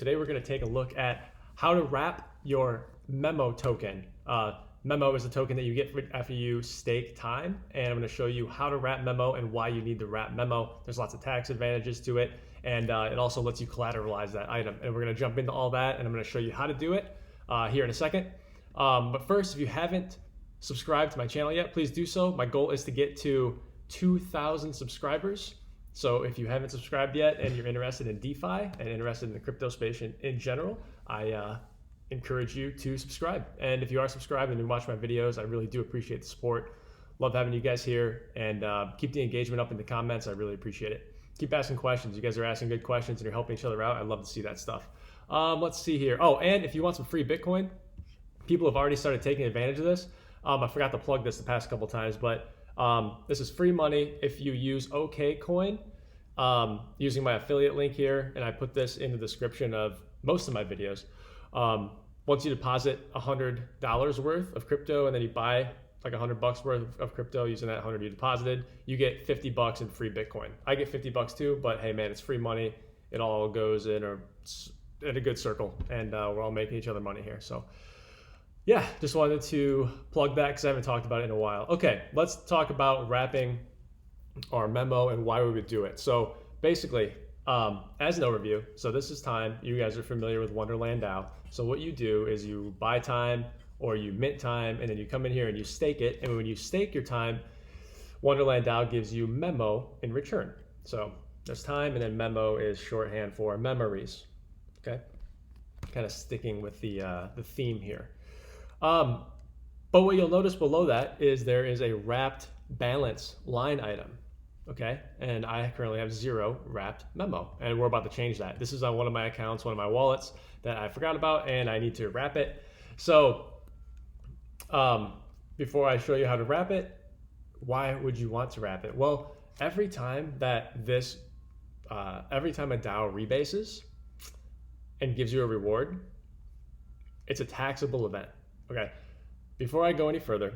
Today we're going to take a look at how to wrap your Memo token. Memo is a token that you get after you stake time, and I'm going to show you how to wrap Memo and why you need to wrap Memo. There's lots of tax advantages to it, and it also lets you collateralize that item. And we're going to jump into all that, and I'm going to show you how to do it here in a second. But first, if you haven't subscribed to my channel yet, please do so. My goal is to get to 2,000 subscribers. So if you haven't subscribed yet and you're interested in DeFi and interested in the crypto space in general, I encourage you to subscribe. And if you are subscribed and you watch my videos, I really do appreciate the support. Love having you guys here, and keep the engagement up in the comments. I really appreciate it. Keep asking questions. You guys are asking good questions and you're helping each other out. I love to see that stuff. Let's see here. Oh, and if you want some free Bitcoin, people have already started taking advantage of this. I forgot to plug this the past couple times, but this is free money if you use OKCoin using my affiliate link here, and I put this in the description of most of my videos. Once you deposit $100 worth of crypto and then you buy like $100 worth of crypto using that 100 you deposited, you get $50 in free Bitcoin. I get $50 too, but hey man, it's free money. It all goes in a good circle, and we're all making each other money here. So yeah, just wanted to plug that because I haven't talked about it in a while. Okay, let's talk about wrapping our Memo and why we would do it. So basically, as an overview, so this is time. You guys are familiar with Wonderland DAO. So what you do is you buy time or you mint time, and then you come in here and you stake it. And when you stake your time, Wonderland DAO gives you Memo in return. So there's time, and then Memo is shorthand for memories. Okay, kind of sticking with the theme here. But what you'll notice below that is there is a wrapped balance line item. Okay, and I currently have 0 wrapped Memo, and we're about to change that. This is on one of my accounts, one of my wallets that I forgot about, and I need to wrap it. So before I show you how to wrap it, why would you want to wrap it? Well, every time a DAO rebases and gives you a reward, it's a taxable event. Okay, before I go any further,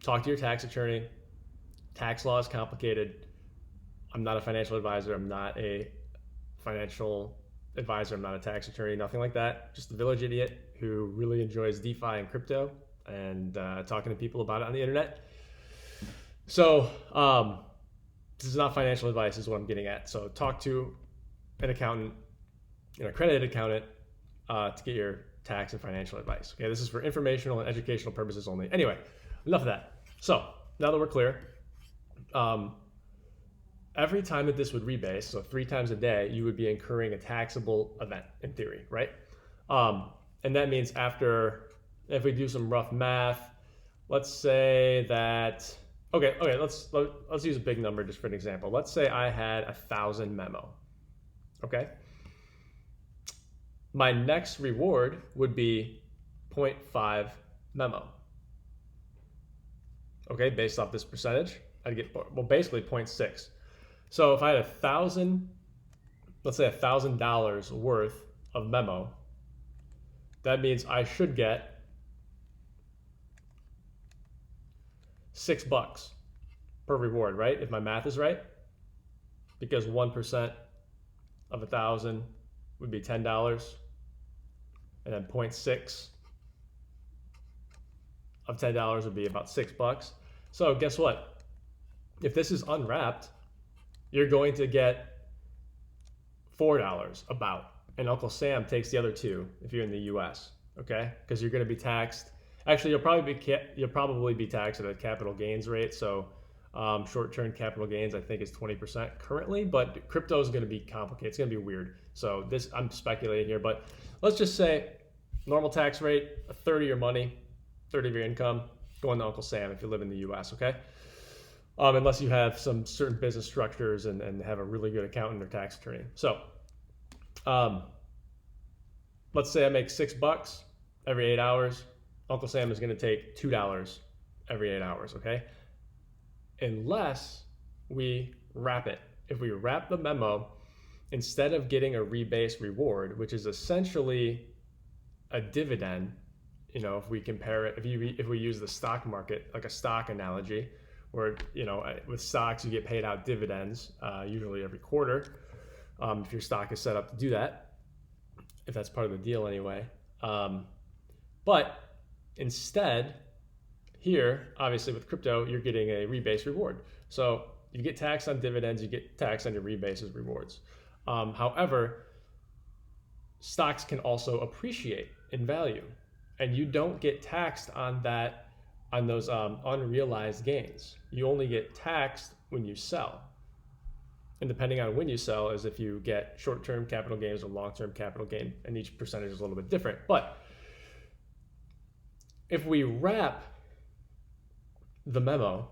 talk to your tax attorney. Tax law is complicated. I'm not a financial advisor. I'm not a financial advisor. I'm not a tax attorney, nothing like that. Just a village idiot who really enjoys DeFi and crypto and talking to people about it on the internet. So this is not financial advice is what I'm getting at. So talk to an accountant, an accredited accountant to get your tax and financial advice. Okay, this is for informational and educational purposes only. Anyway, enough of that. So now that we're clear, every time that this would rebase, so 3 times a day, you would be incurring a taxable event in theory, right? And that means if we do some rough math, let's say that, okay, let's use a big number just for an example. Let's say I had 1,000 Memo, okay? My next reward would be 0.5 Memo. Okay, based off this percentage, I'd get, well, basically 0.6. So if I had 1,000, let's say $1,000 worth of Memo, that means I should get $6 per reward, right? If my math is right, because 1% of 1,000 would be $10, and then 0.6 of $10 would be about $6. So guess what? If this is unwrapped, you're going to get $4 about, and Uncle Sam takes the other 2 if you're in the US, okay? Because you're going to be taxed. Actually, you'll probably be taxed at a capital gains rate. So short-term capital gains, I think, is 20% currently, but crypto is going to be complicated. It's going to be weird. So this, I'm speculating here, but let's just say normal tax rate, a third of your money, 30 of your income, going to Uncle Sam if you live in the US, okay? Unless you have some certain business structures and have a really good accountant or tax attorney. So let's say I make $6 every 8 hours. Uncle Sam is going to take $2 every 8 hours, okay? Unless we wrap it. If we wrap the Memo, instead of getting a rebase reward, which is essentially a dividend, you know, if we compare it, if we use the stock market, like a stock analogy, where, you know, with stocks you get paid out dividends usually every quarter if your stock is set up to do that. if that's part of the deal anyway. But instead, here, obviously with crypto, you're getting a rebase reward. So you get taxed on dividends, you get taxed on your rebases rewards. However, stocks can also appreciate in value, and you don't get taxed on those unrealized gains. You only get taxed when you sell. And depending on when you sell is if you get short-term capital gains or long-term capital gain, and each percentage is a little bit different. But if we wrap the memo,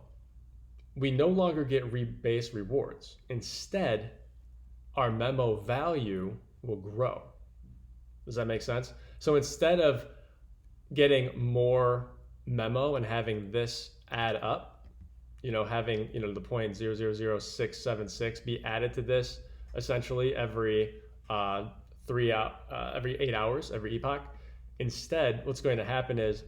we no longer get rebase rewards. Instead, our memo value will grow. Does that make sense? So instead of getting more memo and having this add up, having the 0.000676 be added to this essentially every 8 hours, every epoch. Instead, what's going to happen is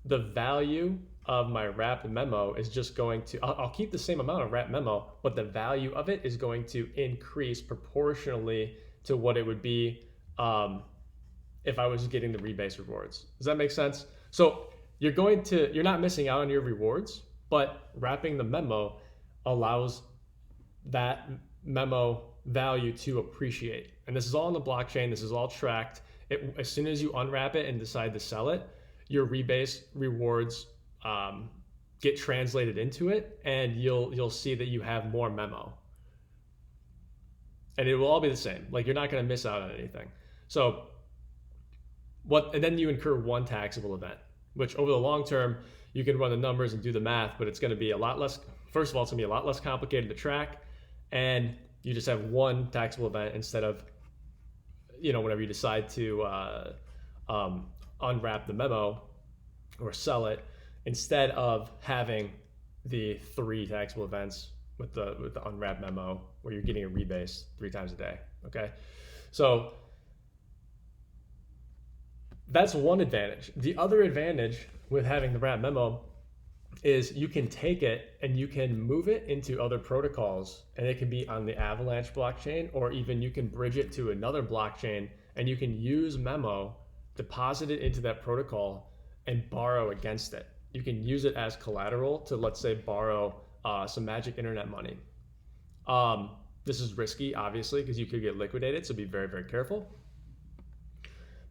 the value of my wrapped memo is just going to, I'll keep the same amount of wrapped memo, but the value of it is going to increase proportionally to what it would be if I was getting the rebase rewards. Does that make sense? So you're not missing out on your rewards, but wrapping the memo allows that memo value to appreciate. And this is all on the blockchain. This is all tracked. As soon as you unwrap it and decide to sell it, your rebase rewards get translated into it, and you'll see that you have more memo. And it will all be the same. Like, you're not going to miss out on anything. So and then you incur one taxable event, which over the long term, you can run the numbers and do the math, but it's going to be a lot less. First of all, it's going to be a lot less complicated to track, and you just have one taxable event instead of, whenever you decide to unwrap the memo or sell it, instead of having the 3 taxable events with the unwrapped memo where you're getting a rebase 3 times a day. Okay, so that's one advantage. The other advantage with having the wrapped memo is you can take it and you can move it into other protocols, and it can be on the Avalanche blockchain, or even you can bridge it to another blockchain, and you can use memo, deposit it into that protocol, and borrow against it. You can use it as collateral to, let's say, borrow some magic internet money. This is risky, obviously, because you could get liquidated, so be very, very careful.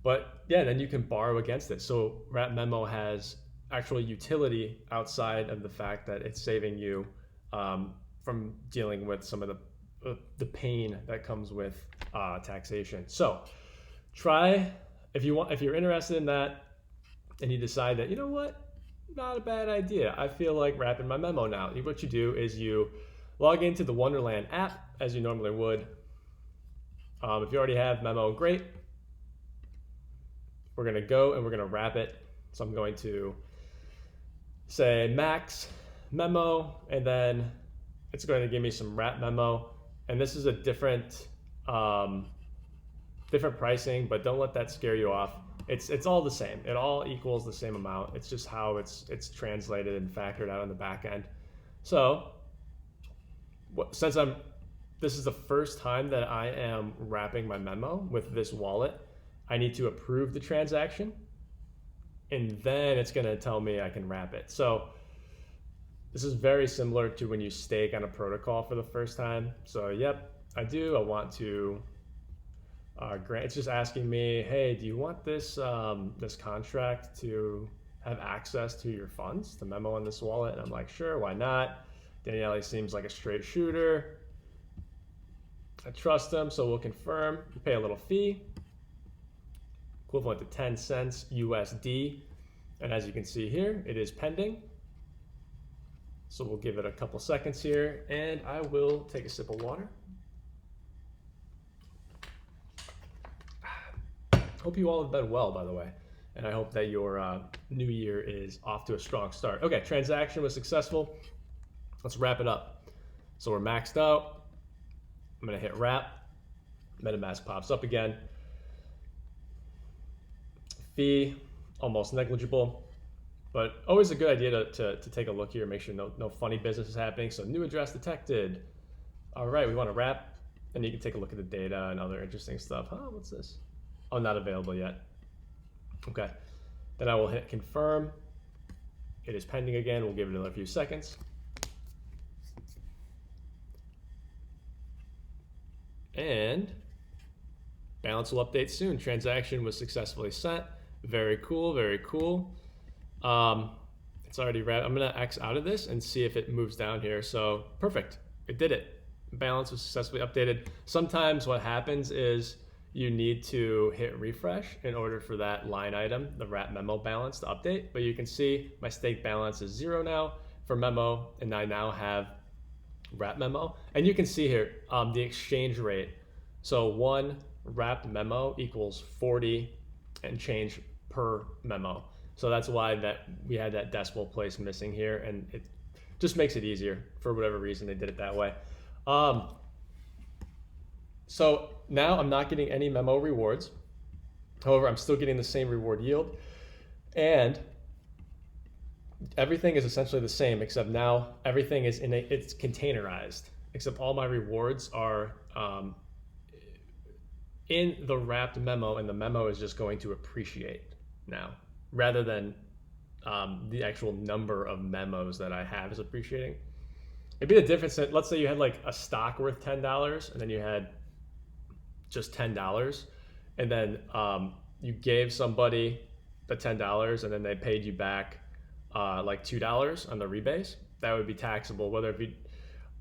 But yeah, then you can borrow against it. So wrapped memo has actual utility outside of the fact that it's saving you from dealing with some of the pain that comes with taxation. So try, if you're interested in that, and you decide that, not a bad idea. I feel like wrapping my memo now. What you do is you log into the Wonderland app as you normally would. If you already have memo, great. We're going to go and we're going to wrap it. So I'm going to say max memo, and then it's going to give me some wrap memo. And this is a different pricing, but don't let that scare you off. It's all the same. It all equals the same amount. It's just how it's translated and factored out on the back end. So since this is the first time that I am wrapping my memo with this wallet, I need to approve the transaction, and then it's going to tell me I can wrap it. So this is very similar to when you stake on a protocol for the first time. So yep, I do. I want to grant. It's just asking me, hey, do you want this this contract to have access to your funds, the memo in this wallet? And I'm like, sure, why not? Daniele seems like a straight shooter. I trust him, so we'll confirm. You pay a little fee, equivalent to 10 cents USD. And as you can see here, it is pending. So we'll give it a couple seconds here, and I will take a sip of water. Hope you all have been well, by the way. And I hope that your new year is off to a strong start. Okay, transaction was successful. Let's wrap it up. So we're maxed out. I'm gonna hit wrap. MetaMask pops up again. Fee, almost negligible, but always a good idea to take a look here, make sure no funny business is happening. So new address detected. All right, we want to wrap, and you can take a look at the data and other interesting stuff. What's this? Oh, not available yet. Okay. Then I will hit confirm. It is pending again. We'll give it another few seconds. And balance will update soon. Transaction was successfully sent. Very cool, very cool. It's already read. I'm gonna X out of this and see if it moves down here. So perfect, it did it. Balance was successfully updated. Sometimes what happens is you need to hit refresh in order for that line item, the wrap-memo balance, to update. But you can see my stake balance is 0 now for memo, and I now have wrap-memo. And you can see here the exchange rate. So one wrapped memo equals 40 and change per memo. So that's why that we had that decimal place missing here, and it just makes it easier for whatever reason they did it that way. So now I'm not getting any memo rewards. However, I'm still getting the same reward yield, and everything is essentially the same, except now everything is it's containerized, except all my rewards are in the wrapped memo, and the memo is just going to appreciate now, rather than the actual number of memos that I have is appreciating. It'd be the difference that, let's say you had like a stock worth $10 and then you had just $10, and then you gave somebody the $10 and then they paid you back like $2 on the rebase. That would be taxable, whether it be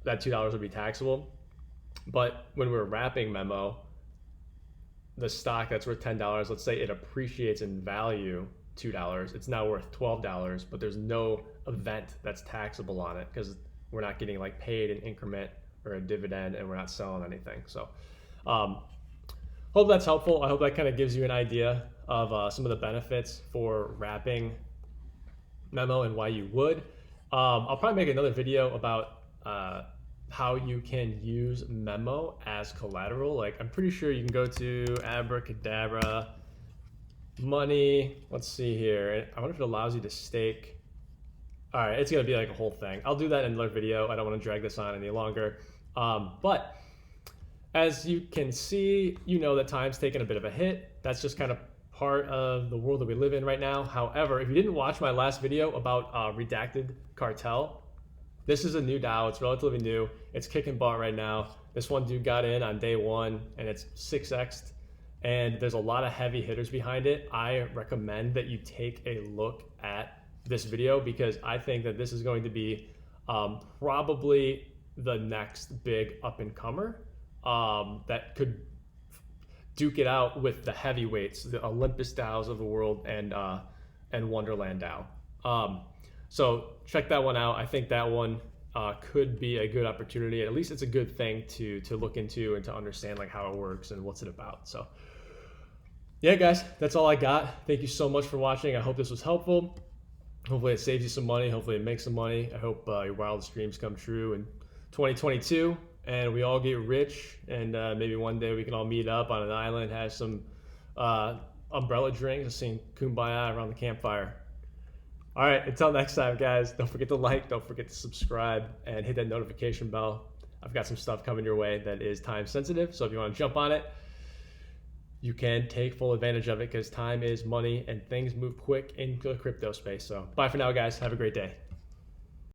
that $2 would be taxable. But when we're wrapping memo, the stock that's worth $10, let's say it appreciates in value $2, it's now worth $12, but there's no event that's taxable on it because we're not getting like paid an increment or a dividend, and we're not selling anything. So hope that's helpful. I hope that kind of gives you an idea of some of the benefits for wrapping memo and why you would. I'll probably make another video about how you can use memo as collateral. Like, I'm pretty sure you can go to Abracadabra money. Let's see here. I wonder if it allows you to stake. All right, it's gonna be like a whole thing. I'll do that in another video. I don't want to drag this on any longer. But as you can see, you know that time's taken a bit of a hit. That's just kind of part of the world that we live in right now. However, if you didn't watch my last video about redacted cartel, this is a new DAO. It's relatively new. It's kicking butt right now. This one dude got in on day one, and it's 6x'd, and there's a lot of heavy hitters behind it. I recommend that you take a look at this video, because I think that this is going to be probably the next big up-and-comer that could duke it out with the heavyweights, the Olympus DAOs of the world, and Wonderland DAO. So check that one out. I think that one could be a good opportunity. At least it's a good thing to look into and to understand like how it works and what's it about. So yeah, guys, that's all I got. Thank you so much for watching. I hope this was helpful. Hopefully it saves you some money. Hopefully it makes some money. I hope your wildest dreams come true in 2022 and we all get rich, and maybe one day we can all meet up on an island, have some umbrella drinks, and sing Kumbaya around the campfire. All right, until next time, guys, don't forget to like, don't forget to subscribe, and hit that notification bell. I've got some stuff coming your way that is time sensitive, so if you want to jump on it, you can take full advantage of it, because time is money and things move quick in the crypto space. So bye for now, guys. Have a great day.